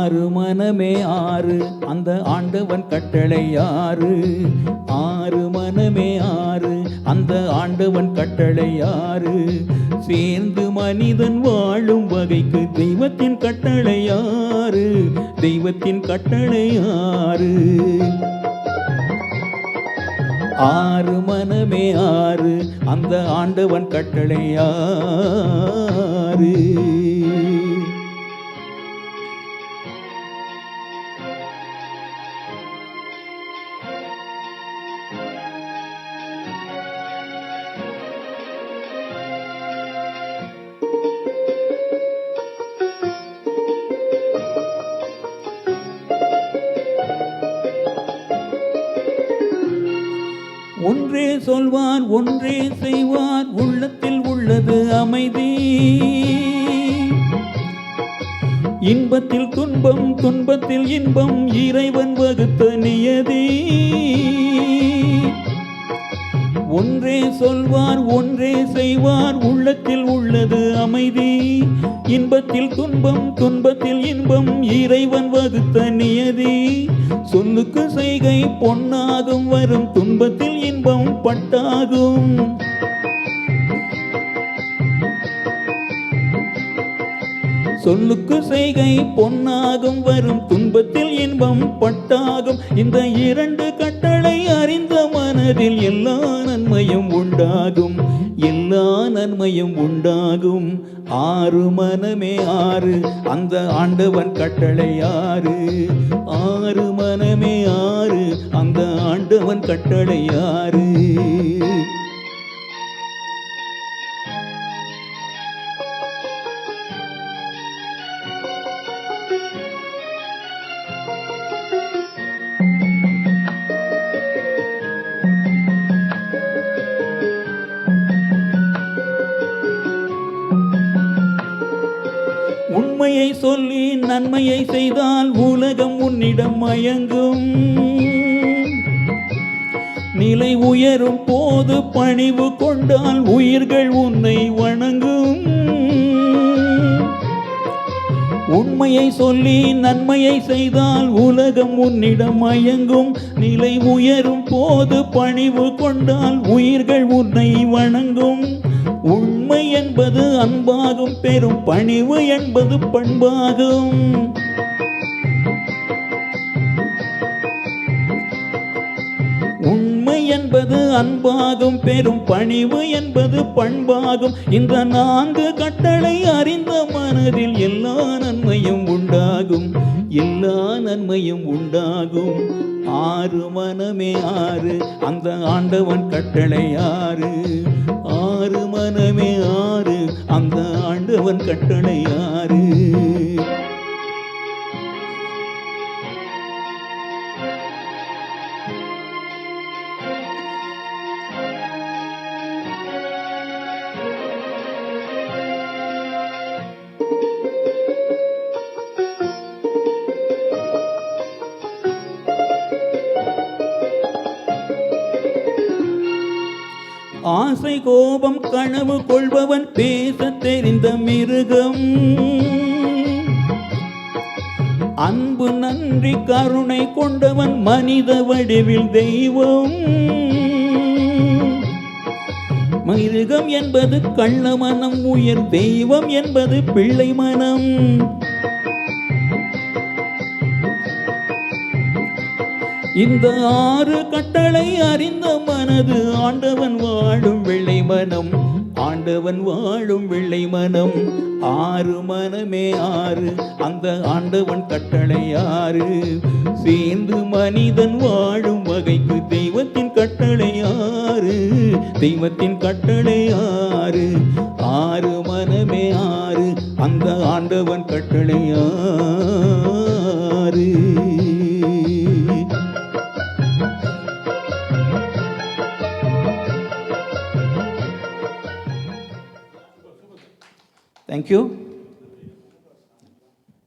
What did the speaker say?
ஆறு மனமே ஆறு அந்த ஆண்டவன் கட்டளை ஆறு. ஆறு மனமே ஆறு அந்த ஆண்டவன் கட்டளை ஆறு. சேர்ந்து மனிதன் வாழும் வகைக்கு தெய்வத்தின் கட்டளை ஆறு. தெய்வத்தின் கட்டளை ஆறு. ஆறு மனமே ஆறு அந்த ஆண்டவன் கட்டளை ஆறு. ஒன்றே சொல்வார் ஒன்றே செய்வார் உள்ளத்தில் உள்ளது அமைதி. இன்பத்தில் துன்பம் துன்பத்தில் இன்பம் இறைவன் வகுத்த நியதி. ஒன்றே சொல்வார் ஒன்றே செய்வார் உள்ளத்தில் உள்ளது அமைதி. இன்பத்தில் துன்பம் துன்பத்தில் இன்பம் இறைவன் வகுத்த நியதி. சொல்லுக்கு செய்கை பொன்னாகும் வரும் துன்பத்தில் இன்பம் பட்டாகும். சொல்லுக்கு செய்கை பொன்னாகும் வரும் துன்பத்தில் இன்பம் பட்டாகும். இந்த இரண்டு கட்டளை அறிந்த மனதில் எல்லா நன்மையும் உண்டாகும். எல்லா நன்மையும் உண்டாகும். ஆறு மனமே ஆறு அந்த ஆண்டவன் கட்டளை ஆறு. ஆறு மனமே ஆறு அந்த ஆண்டவன் கட்டளை ஆறு. உண்மையை சொல்லி நன்மையை செய்தால் உலகம் உன்னிடம் மயங்கும். நிலை உயரும் போது பணிவு கொண்டால் உயிர்கள் உன்னை வணங்கும். உண்மையை சொல்லி நன்மையை செய்தால் உலகம் உன்னிடம் மயங்கும். நிலை உயரும் போது பணிவு கொண்டால் உயிர்கள் உன்னை வணங்கும். உண்மை என்பது அன்பாகும் பெரும் பணிவு என்பது பண்பாகும். உண்மை என்பது அன்பாகும் பெரும் பணிவு என்பது பண்பாகும். இந்த நான்கு கட்டளை அறிந்த மனதில் எல்லா நன்மையும் உண்டாகும். எல்லா நன்மையும் உண்டாகும். ஆறு மனமே ஆறு அந்த ஆண்டவன் கட்டளை ஆறு. ஆறு மனமே ஆறு அந்த ஆண்டவன் கட்டளை ஆறு. ஆசை கோபம் கனவு கொள்பவன் பேச தெரிந்த மிருகம். அன்பு நன்றி கருணை கொண்டவன் மனித வடிவில் தெய்வம். மிருகம் என்பது கள்ள மனம், உயர் தெய்வம் என்பது பிள்ளை மனம். இந்த ஆறு கட்டளை அறிந்த மனது ஆண்டவன் வாழும் வெள்ளை மனம். ஆண்டவன் வாழும் வெள்ளை மனம். ஆறு மனமே ஆறு அந்த ஆண்டவன் கட்டளை ஆறு. சேர்ந்து மனிதன் வாழும் வகைக்கு தெய்வத்தின் கட்டளை ஆறு. தெய்வத்தின் கட்டளை ஆறு. ஆறு மனமே ஆறு அந்த ஆண்டவன் கட்டளை ஆறு. Thank you.